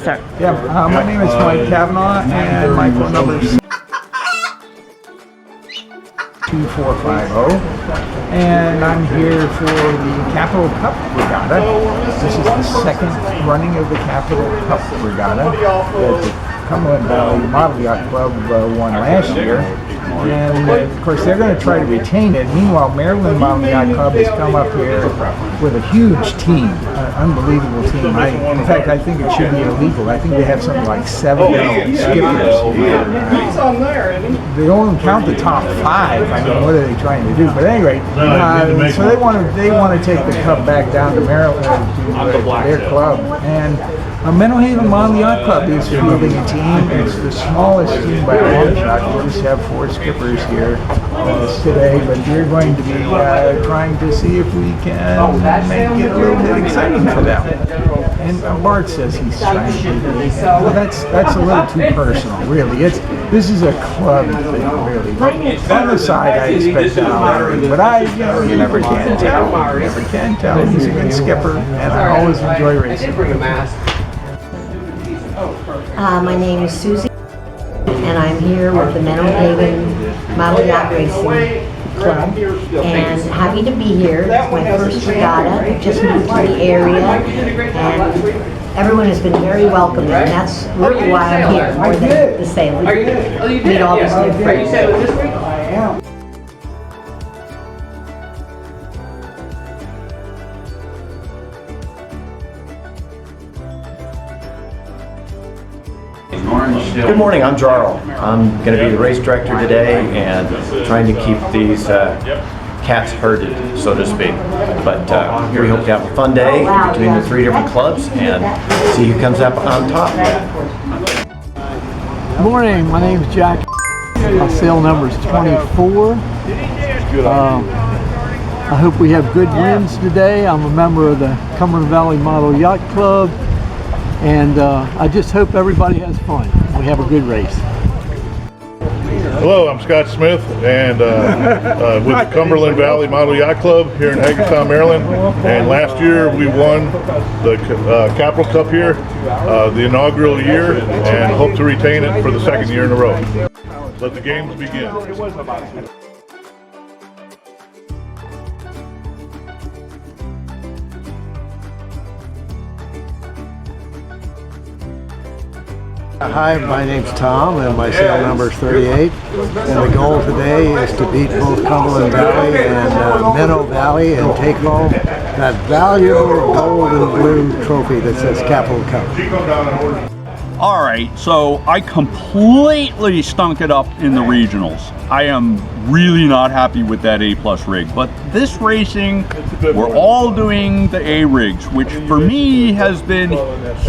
sir. Yeah, my name is Mike Kavanaugh, and my phone number is 2450, and I'm here for the Capital Cup Regatta. This is the second running of the Capital Cup Regatta that the Cumberland Valley Model Yacht Club won last year. And of course they're going to try to retain it. Meanwhile, Maryland Model Yacht Club has come up here with a huge team, an unbelievable team. In fact, I think it should be illegal. I think they have something like 7 skippers. They only count the top 5. I mean, what are they trying to do? But at any rate, so they want to take the cup back down to Maryland to their club. And Menlo Haven Model Yacht Club is fielding a team. It's the smallest team by a long shot. We just have 4 skippers here today, but we're going to be trying to see if we can make it a little bit exciting for them. And Bart says he's trying to do that. Well, that's a little too personal, really. This is a club thing, really. On the side, I expect that, but you never can tell. You never can tell. He's a good skipper, and I always enjoy racing. My name is Susie, and I'm here with the Menlo Haven Model Yacht Racing Club, and happy to be here. It's my first regatta. I just moved to the area, and everyone has been very welcoming, and that's really why I'm here, more than the sailors. Meet all these new friends. Good morning, I'm Jarl. I'm going to be the race director today and trying to keep these cats herded, so to speak. But we hope to have a fun day between the 3 different clubs and see who comes up on top. Good morning, my name is Jack. My sail number is 24. I hope we have good winds today. I'm a member of the Cumberland Valley Model Yacht Club, and I just hope everybody has fun. We have a good race. Hello, I'm Scott Smith, and with the Cumberland Valley Model Yacht Club here in Hagerstown, Maryland. And last year we won the Capital Cup here, the inaugural year, and hope to retain it for the 2nd year in a row. Let the games begin. Hi, my name's Tom, and my sail number is 38. And the goal today is to beat both Cumberland Valley and Menlo Valley and take home that valuable gold and blue trophy that says Capital Cup. All right, so I completely stunk it up in the regionals. I am really not happy with that A+ rig, but this racing, we're all doing the A rigs, which for me has been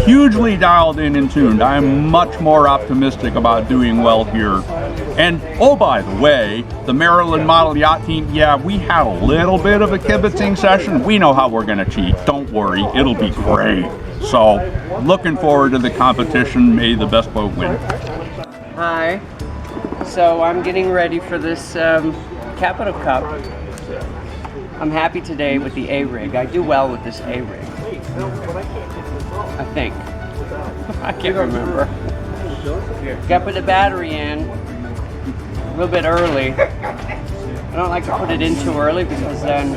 hugely dialed in and tuned. I am much more optimistic about doing well here. And oh, by the way, the Maryland Model Yacht Team, yeah, we had a little bit of a kibitzing session. We know how we're gonna cheat, don't worry, it'll be great. So, looking forward to the competition. May the best boat win. Hi. So I'm getting ready for this Capital Cup. I'm happy today with the A rig. I do well with this A rig. I think. I can't remember. Got to put the battery in a little bit early. I don't like to put it in too early because then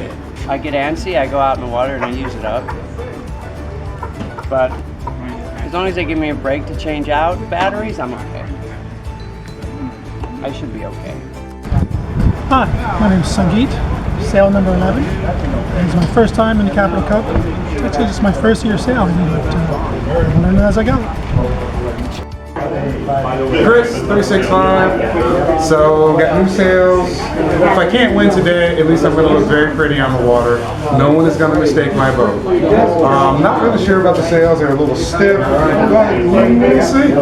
I get antsy. I go out in the water and I use it up. But as long as they give me a break to change out batteries, I'm okay. I should be okay. Hi, my name is Sangeet, sail number 11. It's my first time in the Capital Cup. Actually, it's my first year sailing, but I'll learn as I go. Chris, 36.5. So got new sails. If I can't win today, at least I'm going to look very pretty on the water. No one is going to mistake my boat. Not really sure about the sails. They're a little stiff, but we'll see.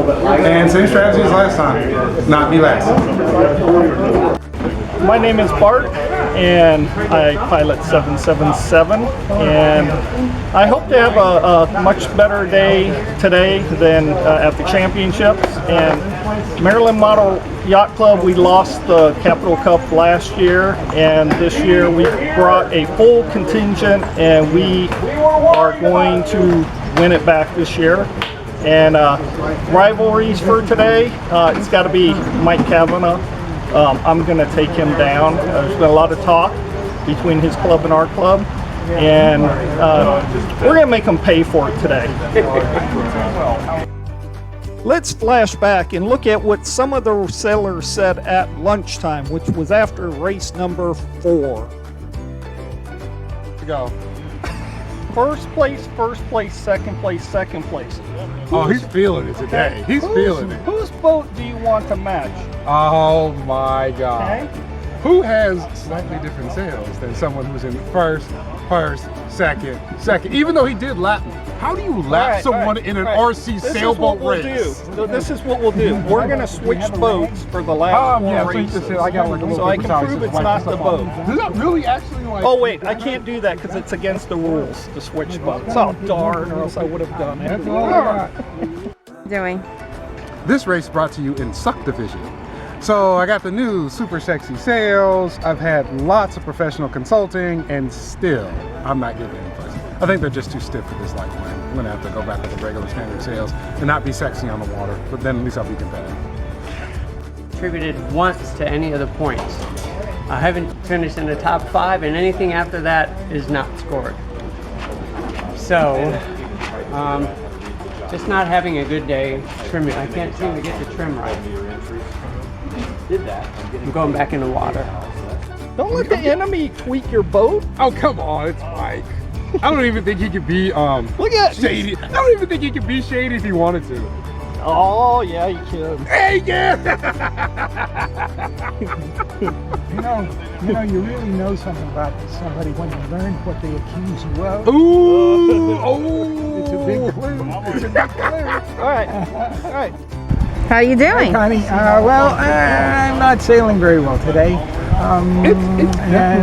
And same strategy as last time. Not be last. My name is Bart, and I pilot 777, and I hope to have a much better day today than at the championships. And Maryland Model Yacht Club, we lost the Capital Cup last year, and this year we brought a full contingent, and we are going to win it back this year. And rivalries for today, it's got to be Mike Kavanaugh. I'm going to take him down. There's been a lot of talk between his club and our club, and we're going to make him pay for it today. Let's flash back and look at what some of the sailors said at lunchtime, which was after race number 4. Go. First place, second place. Oh, he's feeling it today. He's feeling it. Whose boat do you want to match? Oh my God. Okay. Who has slightly different sails than someone who's in first, second, even though he did lap me? How do you lap someone in an RC sailboat race? This is what we'll do. We're going to switch boats for the last 4 races. I got like a little so I can prove it's not the boat. Does that really actually like... Oh wait, I can't do that because it's against the rules to switch boats. Oh darn, or else I would have done it. That's all I got. Doing. This race brought to you in Suck Division. So I got the new super sexy sails. I've had lots of professional consulting, and still I'm not getting any place. I think they're just too stiff for this light wind. I'm gonna have to go back with the regular standard sails and not be sexy on the water, but then at least I'll be competitive. Contributed once to any of the points. I haven't finished in the top 5, and anything after that is not scored. So, just not having a good day trimming. I can't seem to get the trim right. I'm going back in the water. Don't let the enemy tweak your boat. Oh, come on, it's Mike. I don't even think he could be Look at shady. I don't even think he could be shady if he wanted to. Oh yeah, you can. Hey, yeah. You really know something about somebody when you learn what they accuse you of. Ooh, oh, It's a big clue. It's a big clue. All right. How are you doing? Connie, I'm not sailing very well today,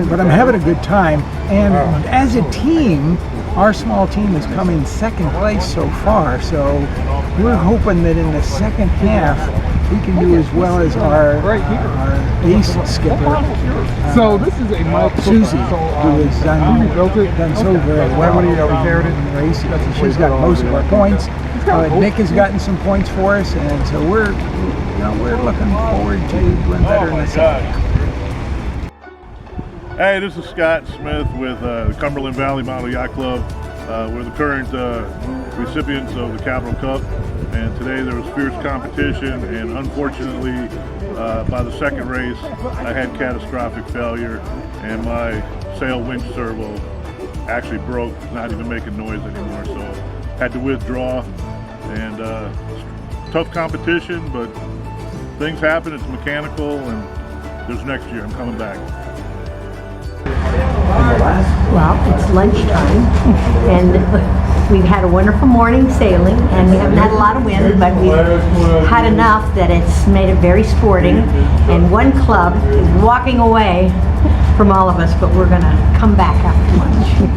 but I'm having a good time. And as a team, our small team has come in second place so far. So we're hoping that in the second half we can do as well as our ace skipper. So this is a Susie, who has done so very well in the race. She's got most of our points. Nick has gotten some points for us, and so we're looking forward to doing better in the second half. Hey, this is Scott Smith with the Cumberland Valley Model Yacht Club. We're the current recipients of the Capital Cup, and today there was fierce competition, and unfortunately by the second race I had catastrophic failure, and my sail winch servo actually broke, not even making noise anymore, so had to withdraw. And tough competition, but things happen. It's mechanical, and there's next year. I'm coming back. Well, it's lunchtime, and we've had a wonderful morning sailing, and we haven't had a lot of wind, but we've had enough that it's made it very sporting, and one club is walking away from all of us, but we're going to come back after lunch.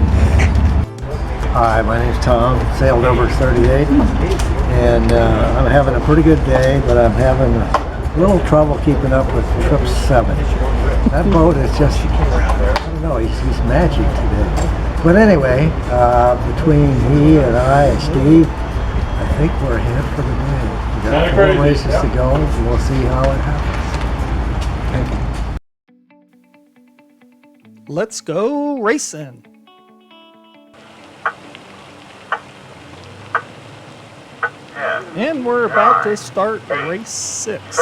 Hi, my name's Tom, sail number 38, and I'm having a pretty good day, but I'm having a little trouble keeping up with trip 7. That boat is just, I don't know, he's magic today. But anyway, between he and I and Steve, I think we're ahead for the day. We got 4 races to go, and we'll see how it happens. Thank you. Let's go racing. And we're about to start race 6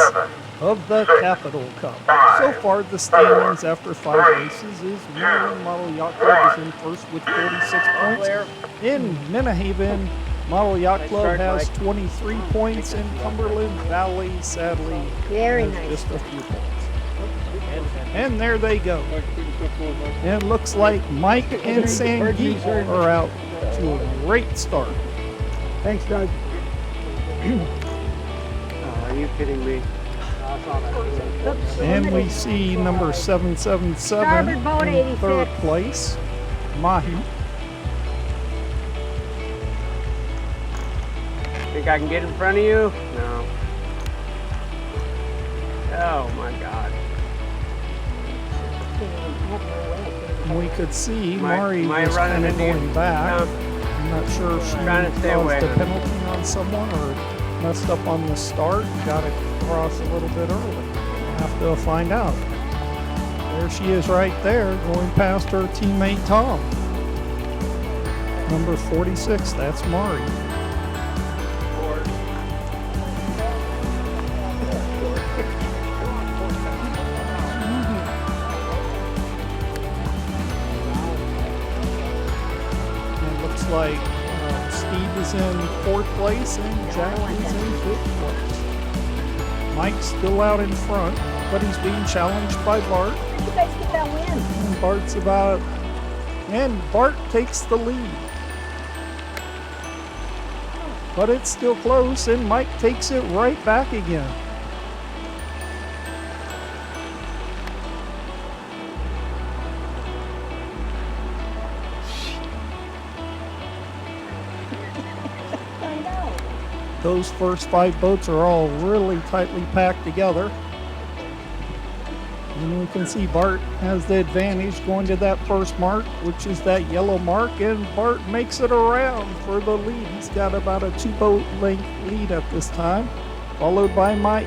of the Capital Cup. So far, the standings after 5 races is Cumberland Model Yacht Club is in first with 46 points. In Minnehaven, Model Yacht Club has 23 points, and Cumberland Valley, sadly, has just a few points. And there they go. And it looks like Mike and Sangeet are out to a great start. Thanks, Doug. Oh, are you kidding me? And we see number 777 in third place, Mahi. Think I can get in front of you? No. Oh my God. We could see Am I Mari was running kind of into you? going back. No. I'm not sure if she Trying to stay caused away. a penalty or on someone or messed up on the start and got across a little bit early. We'll have to find out. There she is right there, going past her teammate Tom. Number 46, that's Mari. It looks like Steve is in 4th place and Jack is in 5th place. Mike's still out in front, but he's being challenged by Bart. You guys get that win. And Bart's about, and Bart takes the lead. But it's still close, and Mike takes it right back again. I know. Those first 5 boats are all really tightly packed together. And we can see Bart has the advantage going to that first mark, which is that yellow mark, and Bart makes it around for the lead. He's got about a 2-boat length lead at this time, followed by Mike.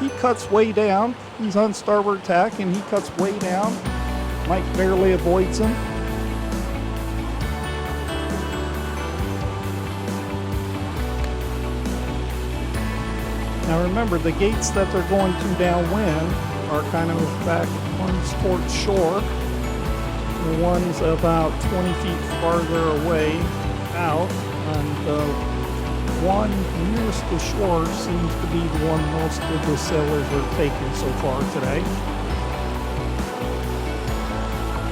He cuts way down. He's on starboard tack, and he cuts way down. Mike barely avoids him. Now remember, the gates that they're going to downwind are kind of back, one's towards shore, the one's about 20 feet farther away out, and the one nearest the shore seems to be the one most of the sailors are taking so far today.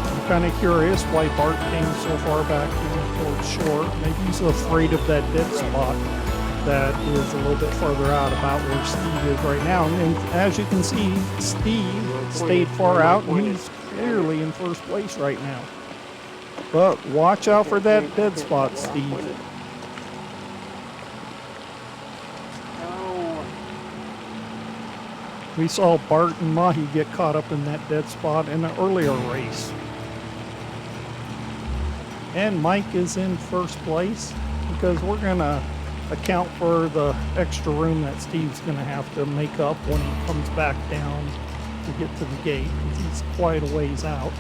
I'm kind of curious why Bart came so far back towards shore. Maybe he's afraid of that dead spot that is a little bit farther out, about where Steve is right now. And as you can see, Steve stayed far out and he's clearly in first place right now. But watch out for that dead spot, Steve. We saw Bart and Mahi get caught up in that dead spot in an earlier race. And Mike is in first place because we're gonna account for the extra room that Steve's going to have to make up when he comes back down to get to the gate, because he's quite a ways out.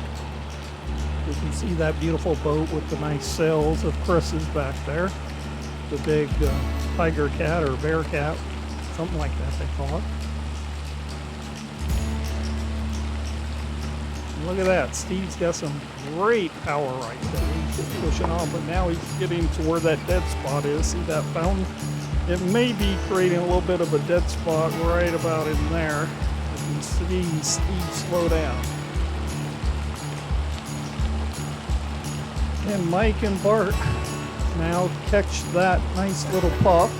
You can see that beautiful boat with the nice sails of Chris's back there. The big tiger cat or bear cat, something like that they call it. And look at that, Steve's got some great power right there. He's just pushing on, but now he's getting to where that dead spot is. See that fountain? It may be creating a little bit of a dead spot right about in there. You can see Steve slow down. And Mike and Bart now catch that nice little puff.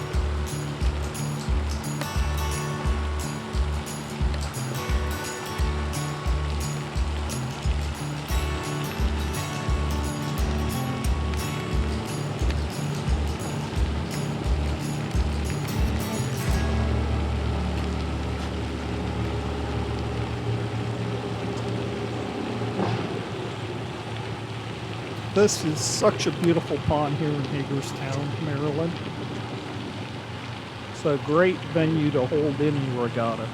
This is such a beautiful pond here in Hagerstown, Maryland. It's a great venue to hold any regatta.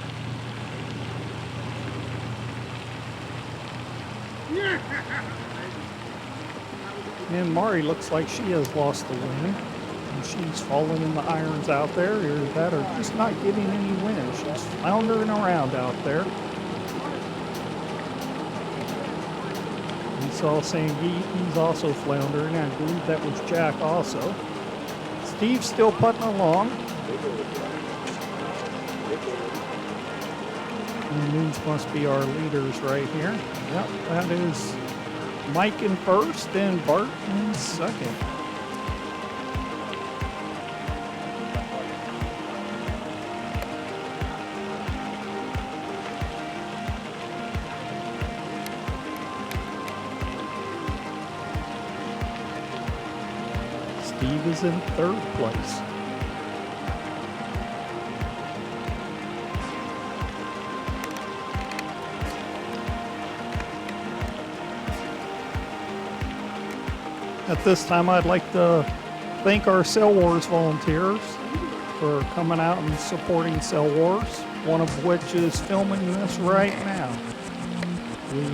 And Mari looks like she has lost the wind. And she's fallen in the irons out there, or that are just not getting any wind. She's floundering around out there. We saw Sangeet, he's also floundering. I believe that was Jack also. Steve's still putting along. And these must be our leaders right here. Yep, that is Mike in first and Bart in second. Steve is in third place. At this time, I'd like to thank our Sail Wars volunteers for coming out and supporting Sail Wars, one of which is filming this right now. We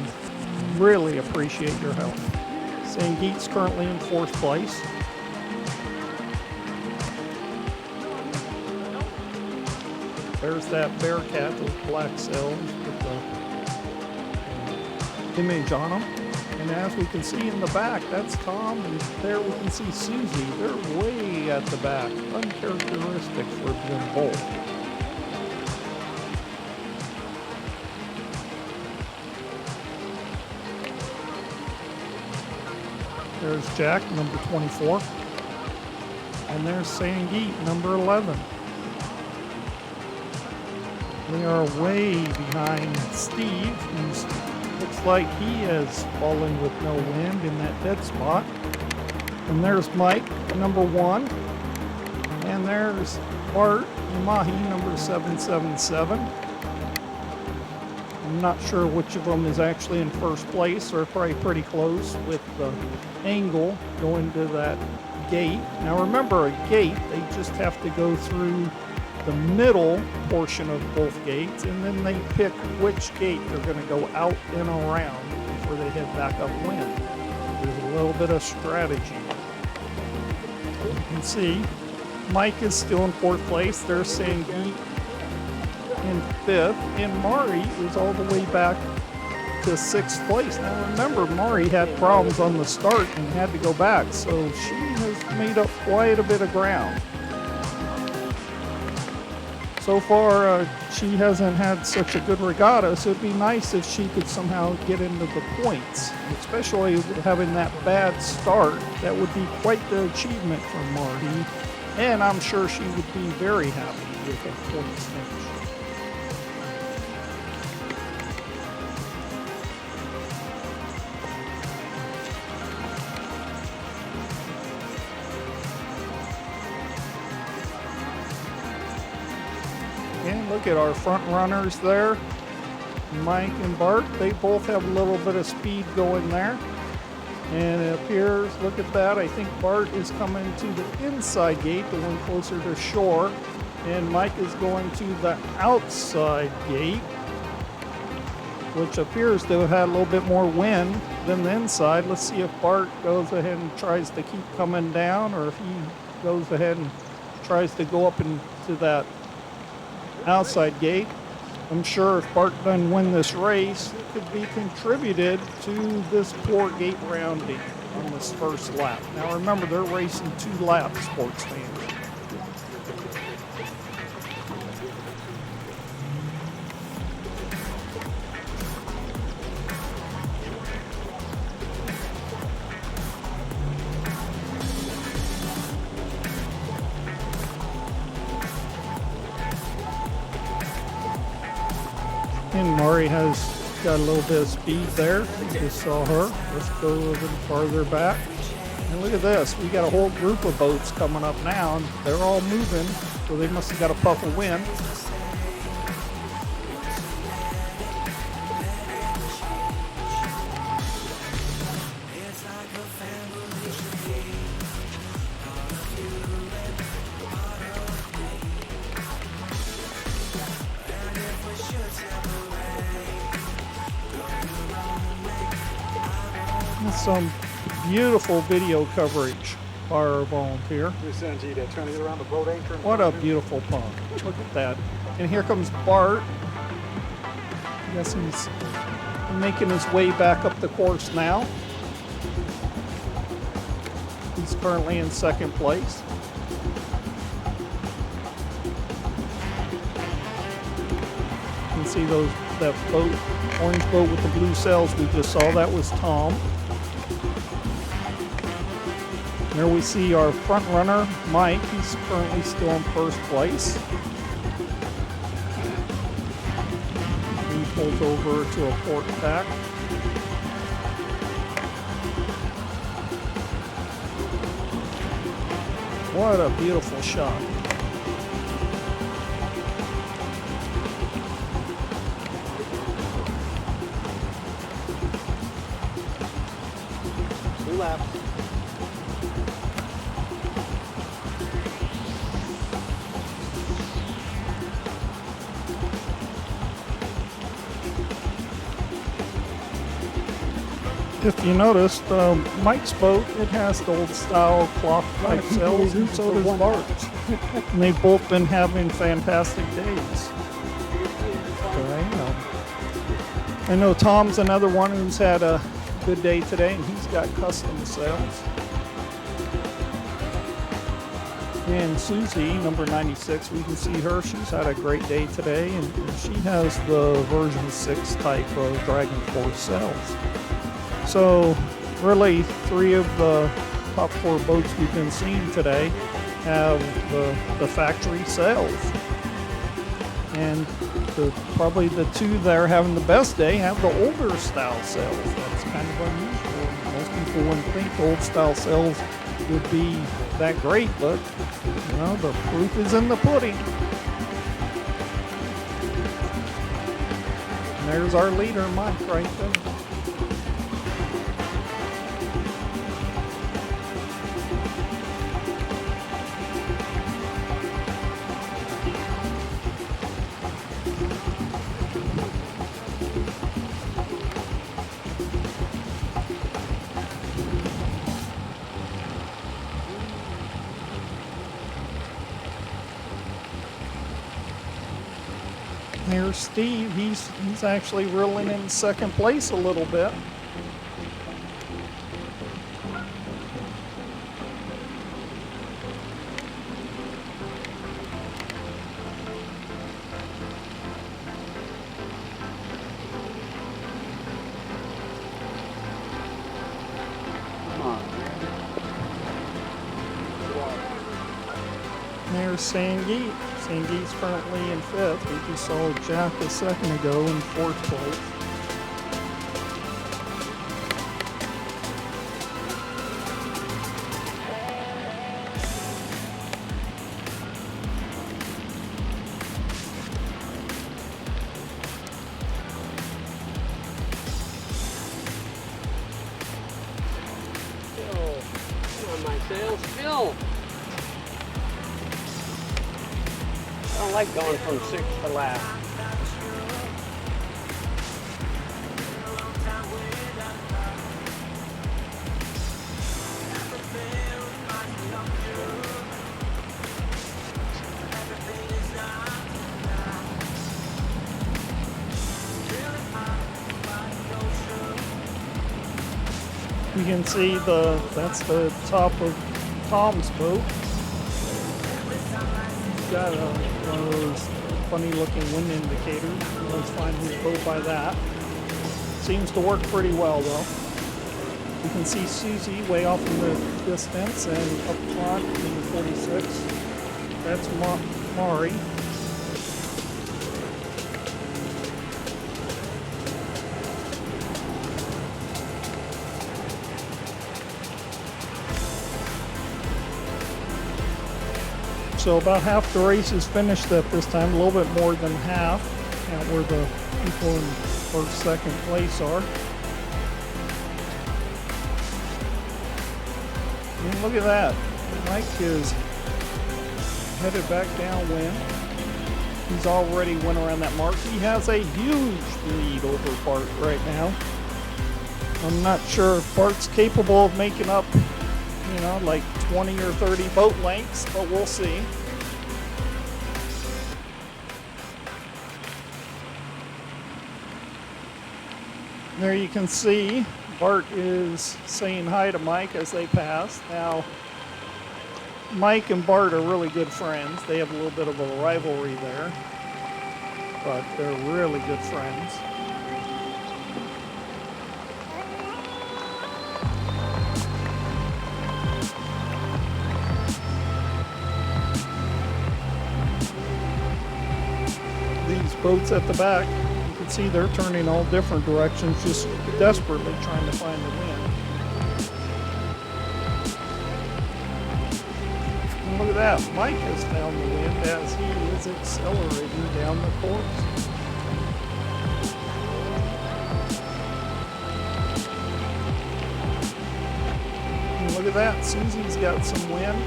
really appreciate your help. St. Geet's currently in 4th place. There's that Bearcat, those black sails with the image on them. And as we can see in the back, that's Tom, and there we can see Susie. They're way at the back, uncharacteristic for them both. There's Jack, number 24. And there's Sangeet, number 11. They are way behind Steve, who looks like he has fallen with no wind in that dead spot. And there's Mike, number 1. And there's Bart Mahi, number 777. I'm not sure which of them is actually in first place. They're probably pretty close with the angle going to that gate. Now remember, a gate, they just have to go through the middle portion of both gates, and then they pick which gate they're going to go out and around before they head back upwind. There's a little bit of strategy. You can see Mike is still in 4th place. There's Sangeet in 5th, and Mari is all the way back to 6th place. Now remember, Mari had problems on the start and had to go back, so she has made up quite a bit of ground. So far, she hasn't had such a good regatta, so it'd be nice if she could somehow get into the points, especially having that bad start. That would be quite the achievement for Marty, and I'm sure she would be very happy with a points finish. And look at our front runners there, Mike and Bart. They both have a little bit of speed going there. And it appears, look at that, I think Bart is coming to the inside gate, the one closer to shore. And Mike is going to the outside gate, which appears to have had a little bit more wind than the inside. Let's see if Bart goes ahead and tries to keep coming down, or if he goes ahead and tries to go up into that outside gate. I'm sure if Bart doesn't win this race, it could be contributed to this poor gate rounding on this first lap. Now remember, they're racing 2 laps, sports fans. And Mari has got a little bit of speed there. You just saw her. Let's go a little bit farther back. And look at this. We got a whole group of boats coming up now, and they're all moving, so they must have got a puff of wind. Some beautiful video coverage by our volunteer. Trying to get around the boat anchor. What a beautiful pond. Look at that. And here comes Bart. I guess he's making his way back up the course now. He's currently in 2nd place. You can see that boat, orange boat with the blue sails we just saw. That was Tom. There we see our front runner, Mike. He's currently still in 1st place. He pulls over to a port tack. What a beautiful shot. If you noticed, Mike's boat, it has the old style cloth type sails, and so does Bart's. And they've both been having fantastic days. I know Tom's another one who's had a good day today, and he's got custom sails. And Susie, number 96, we can see her. She's had a great day today, and she has the version 6 type of Dragon Force sails. So really, 3 of the top 4 boats we've been seeing today have the factory sails. And probably the 2 that are having the best day have the older style sails. That's kind of unusual. Most people wouldn't think old style sails would be that great, but you know, the proof is in the pudding. And there's our leader, Mike, right there. Here's Steve. He's actually reeling in second place a little bit. There's Sangeet. Sangeet's currently in 5th. We just saw Jack a second ago in 4th place. Come on, my sails, Phil. I don't like going from 6th to last. You can see that's the top of Tom's boat. He's got one of those funny looking wind indicators. Let's find his boat by that. Seems to work pretty well though. You can see Susie way off in the distance, and up front in 46, that's Mari. So about half the race is finished at this time, a little bit more than half, at where the people in first, second place are. And look at that. Mike is headed back downwind. He's already went around that mark. He has a huge lead over Bart right now. I'm not sure if Bart's capable of making up, you know, like 20 or 30 boat lengths, but we'll see. There you can see Bart is saying hi to Mike as they pass. Now, Mike and Bart are really good friends. They have a little bit of a rivalry there, but they're really good friends. These boats at the back, you can see they're turning all different directions, just desperately trying to find the wind. And look at that, Mike has found the wind as he is accelerating down the course. And look at that, Susie's got some wind.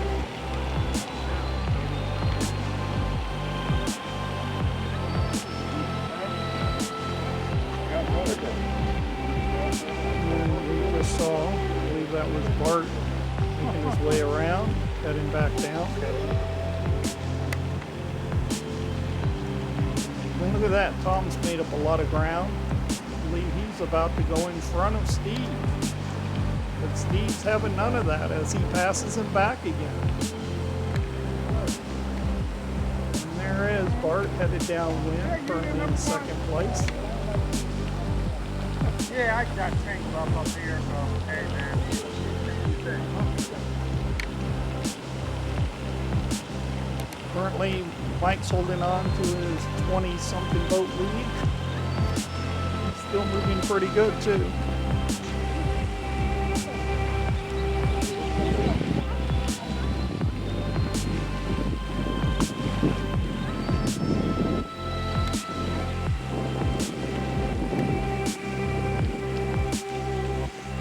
is Bart making his way around, heading back down. And look at that, Tom's made up a lot of ground. I believe he's about to go in front of Steve. But Steve's having none of that as he passes him back again. And there is Bart headed downwind, currently in second place. Yeah, I got tangled up here, so hey man. Currently, Mike's holding on to his 20-something boat lead. Still moving pretty good too.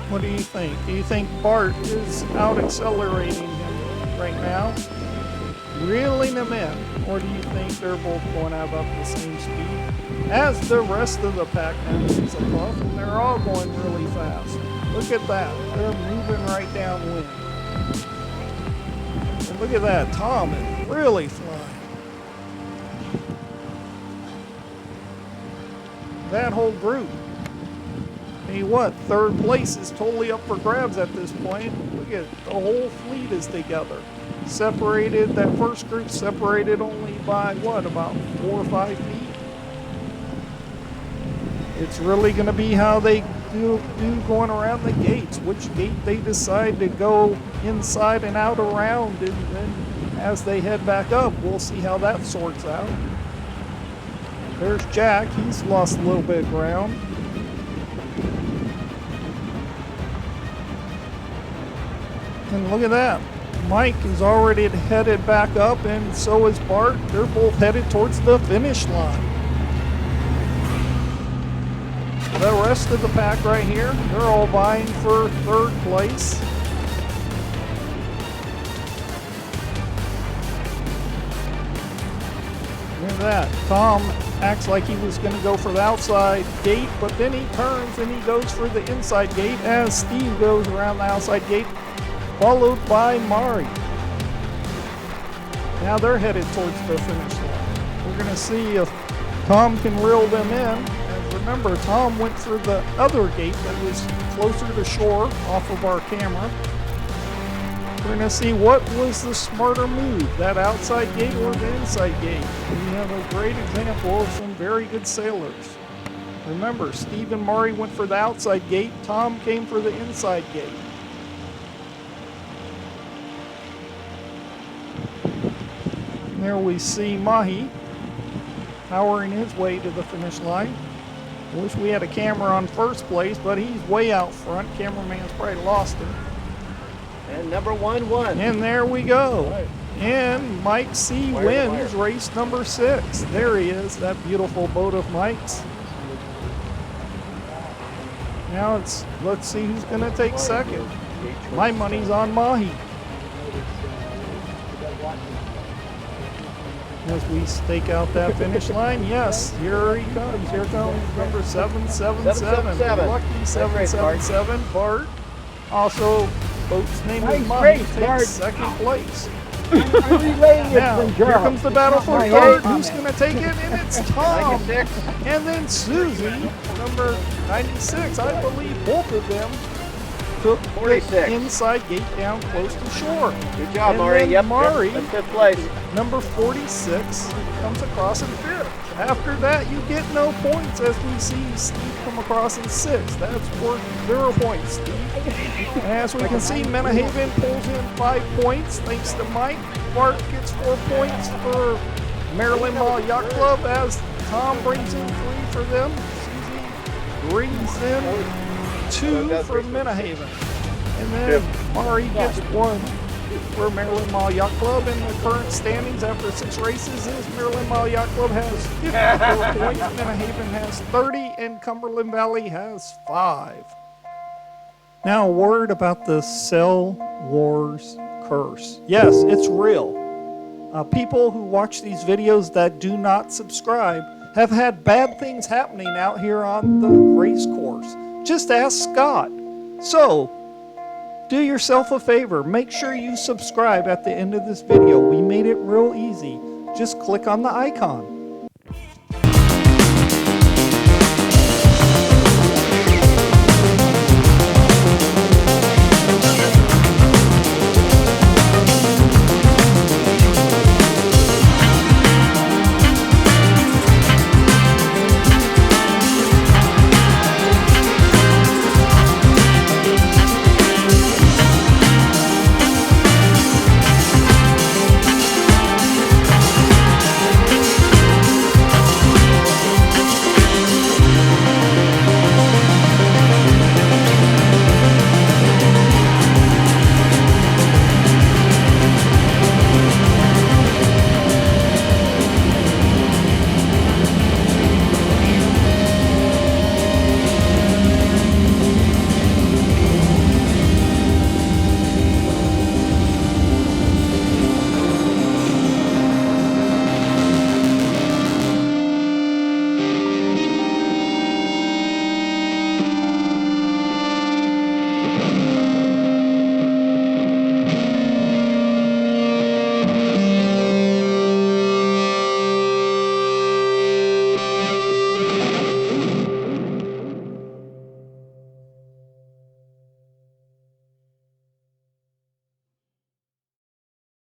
What do you think? Do you think Bart is out accelerating him right now, reeling him in, or do you think they're both going at about the same speed as the rest of the pack now moves above, and they're all going really fast? Look at that, they're moving right downwind. And look at that, Tom is really flying. That whole group. Hey, what? Third place is totally up for grabs at this point. Look at the whole fleet is together. Separated, that first group separated only by what? About 4 or 5 feet? It's really going to be how they do going around the gates. Which gate they decide to go inside and out around. And then as they head back up, we'll see how that sorts out. There's Jack. He's lost a little bit of ground. And look at that. Mike is already headed back up, and so is Bart. They're both headed towards the finish line. The rest of the pack right here, they're all vying for third place. Look at that. Tom acts like he was going to go for the outside gate, but then he turns and he goes for the inside gate as Steve goes around the outside gate, followed by Mari. Now they're headed towards the finish line. We're going to see if Tom can reel them in. And remember, Tom went for the other gate that was closer to shore off of our camera. We're going to see what was the smarter move, that outside gate or the inside gate. We have a great example of some very good sailors. Remember, Steve and Mari went for the outside gate. Tom came for the inside gate. There we see Mahi powering his way to the finish line. Wish we had a camera on first place, but he's way out front. Cameraman's probably lost him. And number 1 won. And there we go. And Mike C. wins race number 6. There he is, that beautiful boat of Mike's. Now let's see who's going to take second. My money's on Mahi. As we stake out that finish line, yes, here he comes. Here comes number 777. Lucky 777, Bart. Also, boat's name is Mahi, takes second place. Now, here comes the battle for third. Who's going to take it? And it's Tom. And then Susie, number 96. I believe both of them took the inside gate down close to shore. Good job, Mari. Yep, Mari, that's fifth place. Number 46, comes across in fifth. After that, you get no points as we see Steve come across in sixth. That's worth 0 points, Steve. And as we can see, Menahaven pulls in 5 points thanks to Mike. Bart gets 4 points for Maryland Mall Yacht Club as Tom brings in 3 for them. Susie brings in 2 for Menahaven. And then Mari gets 1 for Maryland Mall Yacht Club. And the current standings after 6 races is Maryland Mall Yacht Club has 54 points, Menahaven has 30, and Cumberland Valley has 5. Now a word about the Sail Wars curse. Yes, it's real. People who watch these videos that do not subscribe have had bad things happening out here on the race course. Just ask Scott. So, Do yourself a favor, make sure you subscribe at the end of this video. We made it real easy. Just click on the icon.